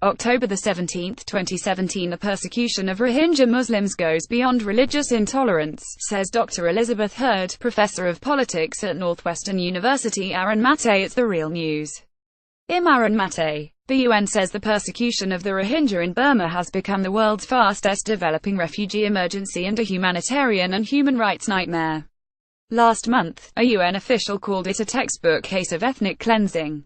October 17, 2017. The persecution of Rohingya Muslims goes beyond religious intolerance, says Dr. Elizabeth Hurd, professor of politics at Northwestern University. Aaron Mate at The Real News. Aaron Mate. The UN says the persecution of the Rohingya in Burma has become the world's fastest developing refugee emergency and a humanitarian and human rights nightmare. Last month, a UN official called it a textbook case of ethnic cleansing.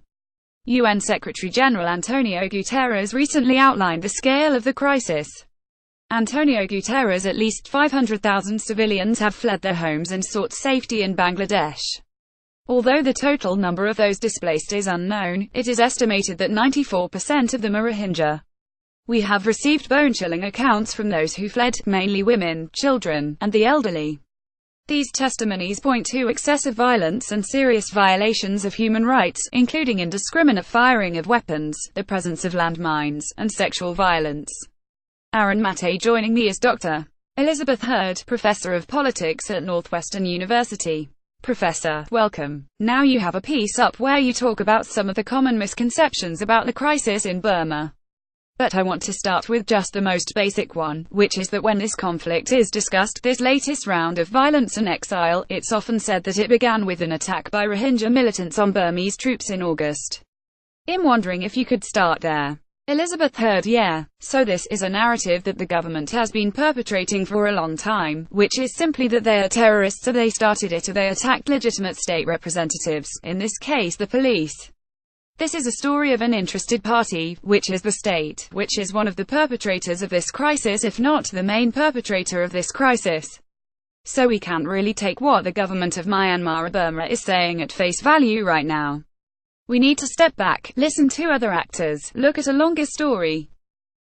UN Secretary-General Antonio Guterres recently outlined the scale of the crisis. Antonio Guterres: at least 500,000 civilians have fled their homes and sought safety in Bangladesh. Although the total number of those displaced is unknown, it is estimated that 94% of them are Rohingya. We have received bone-chilling accounts from those who fled, mainly women, children, and the elderly. These testimonies point to excessive violence and serious violations of human rights, including indiscriminate firing of weapons, the presence of landmines, and sexual violence. Aaron Mate. Joining me is Dr. Elizabeth Hurd, professor of politics at Northwestern University. Professor, welcome. Now you have a piece up where you talk about some of the common misconceptions about the crisis in Burma. But I want to start with just the most basic one, which is that when this conflict is discussed, this latest round of violence and exile, it's often said that it began with an attack by Rohingya militants on Burmese troops in August. I'm wondering if you could start there. Elizabeth Hurd. Yeah. So this is a narrative that the government has been perpetrating for a long time, which is simply that they are terrorists, so they started it, or they attacked legitimate state representatives, in this case the police. This is a story of an interested party, which is the state, which is one of the perpetrators of this crisis, if not the main perpetrator of this crisis. So we can't really take what the government of Myanmar or Burma is saying at face value right now. We need to step back, listen to other actors, look at a longer story.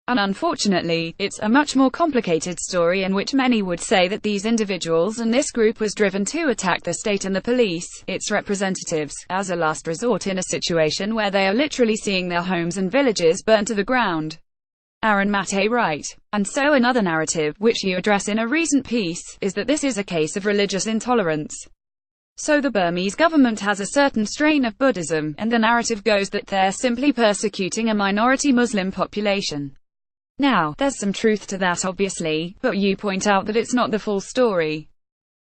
And unfortunately, it's a much more complicated story in which many would say that these individuals and this group was driven to attack the state and the police, its representatives, as a last resort in a situation where they are literally seeing their homes and villages burn to the ground. Aaron Mate. Right. And so another narrative, which you address in a recent piece, is that this is a case of religious intolerance. So the Burmese government has a certain strain of Buddhism, and the narrative goes that they're simply persecuting a minority Muslim population. Now, there's some truth to that obviously, but you point out that it's not the full story.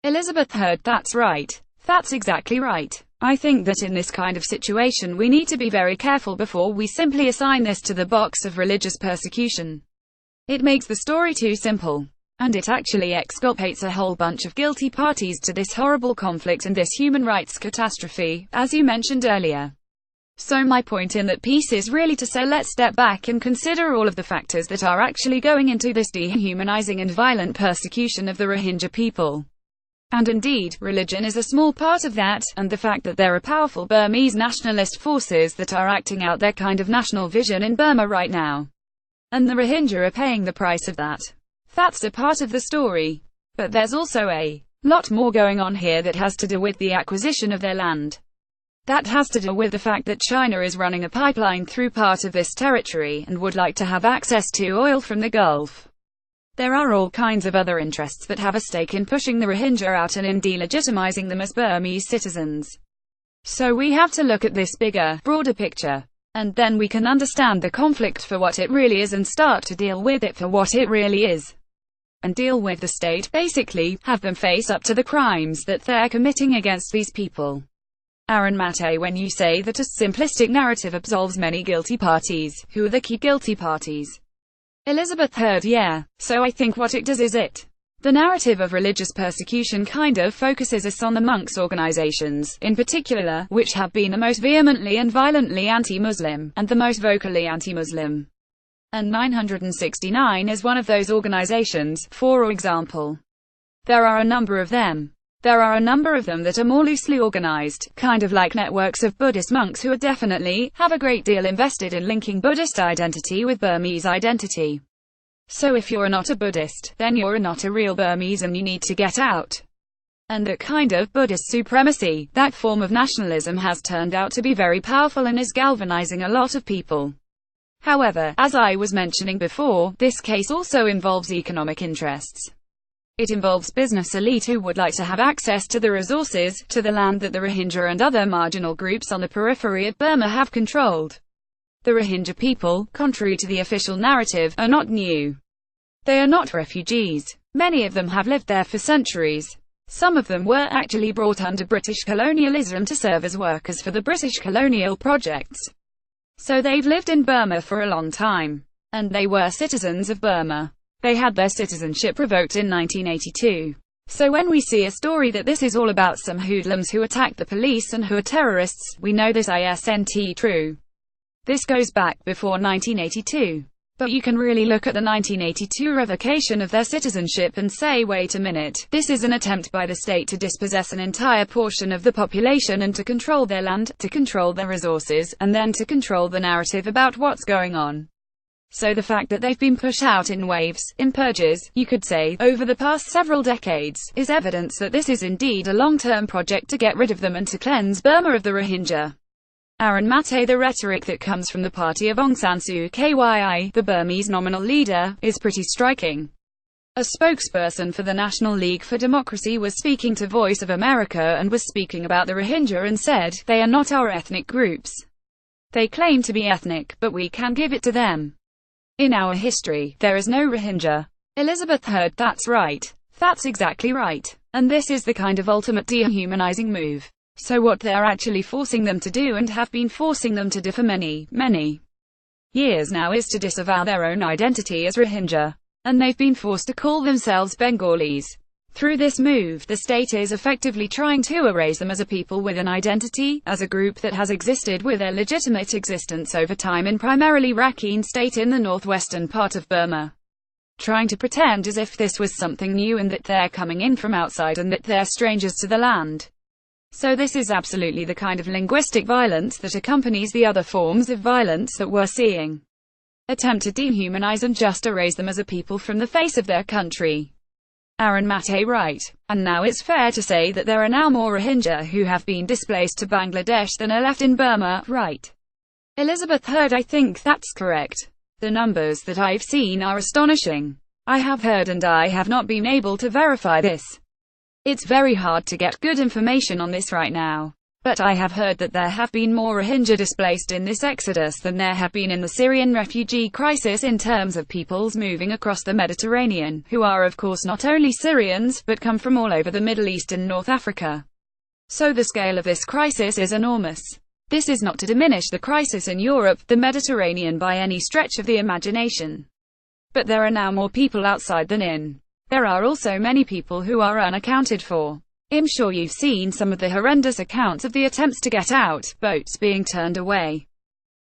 Elizabeth Hurd. That's right. That's exactly right. I think that in this kind of situation we need to be very careful before we simply assign this to the box of religious persecution. It makes the story too simple. And it actually exculpates a whole bunch of guilty parties to this horrible conflict and this human rights catastrophe, as you mentioned earlier. So my point in that piece is really to say let's step back and consider all of the factors that are actually going into this dehumanizing and violent persecution of the Rohingya people. And indeed, religion is a small part of that, and the fact that there are powerful Burmese nationalist forces that are acting out their kind of national vision in Burma right now. And the Rohingya are paying the price of that. That's a part of the story. But there's also a lot more going on here that has to do with the acquisition of their land. That has to do with the fact that China is running a pipeline through part of this territory, and would like to have access to oil from the Gulf. There are all kinds of other interests that have a stake in pushing the Rohingya out and in delegitimizing them as Burmese citizens. So we have to look at this bigger, broader picture. And then we can understand the conflict for what it really is and start to deal with it for what it really is. And deal with the state, basically, have them face up to the crimes that they're committing against these people. Aaron Mate. When you say that a simplistic narrative absolves many guilty parties, who are the key guilty parties? Elizabeth Hurd. Yeah. So I think what it does is the narrative of religious persecution kind of focuses us on the monks' organizations, in particular, which have been the most vehemently and violently anti-Muslim, and the most vocally anti-Muslim. And 969 is one of those organizations, for example. There are a number of them. There are a number of them that are more loosely organized, kind of like networks of Buddhist monks who are definitely, have a great deal invested in linking Buddhist identity with Burmese identity. So if you're not a Buddhist, then you're not a real Burmese and you need to get out. And that kind of Buddhist supremacy, that form of nationalism has turned out to be very powerful and is galvanizing a lot of people. However, as I was mentioning before, this case also involves economic interests. It involves business elite who would like to have access to the resources, to the land that the Rohingya and other marginal groups on the periphery of Burma have controlled. The Rohingya people, contrary to the official narrative, are not new. They are not refugees. Many of them have lived there for centuries. Some of them were actually brought under British colonialism to serve as workers for the British colonial projects. So they've lived in Burma for a long time. And they were citizens of Burma. They had their citizenship revoked in 1982. So when we see a story that this is all about some hoodlums who attacked the police and who are terrorists, we know this isn't true. This goes back before 1982. But you can really look at the 1982 revocation of their citizenship and say, wait a minute, this is an attempt by the state to dispossess an entire portion of the population and to control their land, to control their resources, and then to control the narrative about what's going on. So the fact that they've been pushed out in waves, in purges, you could say, over the past several decades, is evidence that this is indeed a long-term project to get rid of them and to cleanse Burma of the Rohingya. Aaron Mate. The rhetoric that comes from the party of Aung San Suu Kyi, the Burmese nominal leader, is pretty striking. A spokesperson for the National League for Democracy was speaking to Voice of America and was speaking about the Rohingya and said, "They are not our ethnic groups. They claim to be ethnic, but we can give it to them. In our history, there is no Rohingya." Elizabeth Heard. That's right. That's exactly right. And this is the kind of ultimate dehumanizing move. So what they're actually forcing them to do, and have been forcing them to do for many, many years now, is to disavow their own identity as Rohingya. And they've been forced to call themselves Bengalis. Through this move, the state is effectively trying to erase them as a people with an identity, as a group that has existed with their legitimate existence over time in primarily Rakhine State in the northwestern part of Burma. Trying to pretend as if this was something new and that they're coming in from outside and that they're strangers to the land. So this is absolutely the kind of linguistic violence that accompanies the other forms of violence that we're seeing. Attempt to dehumanize and just erase them as a people from the face of their country. Aaron Mate. Right. And now it's fair to say that there are now more Rohingya who have been displaced to Bangladesh than are left in Burma, right? Elizabeth Heard. I think that's correct. The numbers that I've seen are astonishing. I have heard, and I have not been able to verify this. It's very hard to get good information on this right now. But I have heard that there have been more Rohingya displaced in this exodus than there have been in the Syrian refugee crisis in terms of peoples moving across the Mediterranean, who are of course not only Syrians, but come from all over the Middle East and North Africa. So the scale of this crisis is enormous. This is not to diminish the crisis in Europe, the Mediterranean by any stretch of the imagination. But there are now more people outside than in. There are also many people who are unaccounted for. I'm sure you've seen some of the horrendous accounts of the attempts to get out, boats being turned away.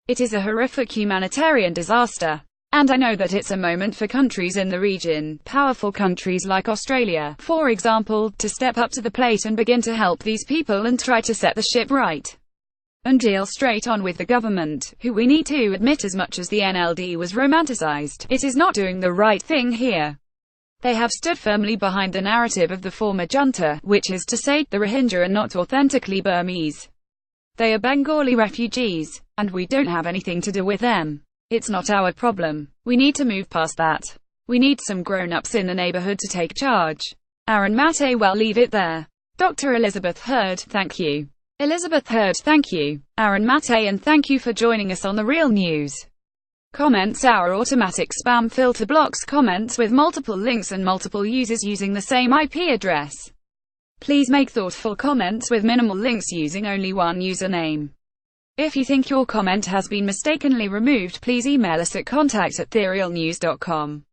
It is a horrific humanitarian disaster. And I know that it's a moment for countries in the region, powerful countries like Australia, for example, to step up to the plate and begin to help these people and try to set the ship right. And deal straight on with the government, who we need to admit, as much as the NLD was romanticized, it is not doing the right thing here. They have stood firmly behind the narrative of the former junta, which is to say, the Rohingya are not authentically Burmese. They are Bengali refugees, and we don't have anything to do with them. It's not our problem. We need to move past that. We need some grown-ups in the neighborhood to take charge. Aaron Mate. Well, leave it there. Dr. Elizabeth Heard, thank you. Elizabeth Heard, thank you. Aaron Mate, and thank you for joining us on The Real News. Comments. Our automatic spam filter blocks comments with multiple links and multiple users using the same IP address. Please make thoughtful comments with minimal links using only one username. If you think your comment has been mistakenly removed, please email us at contact@therealnews.com.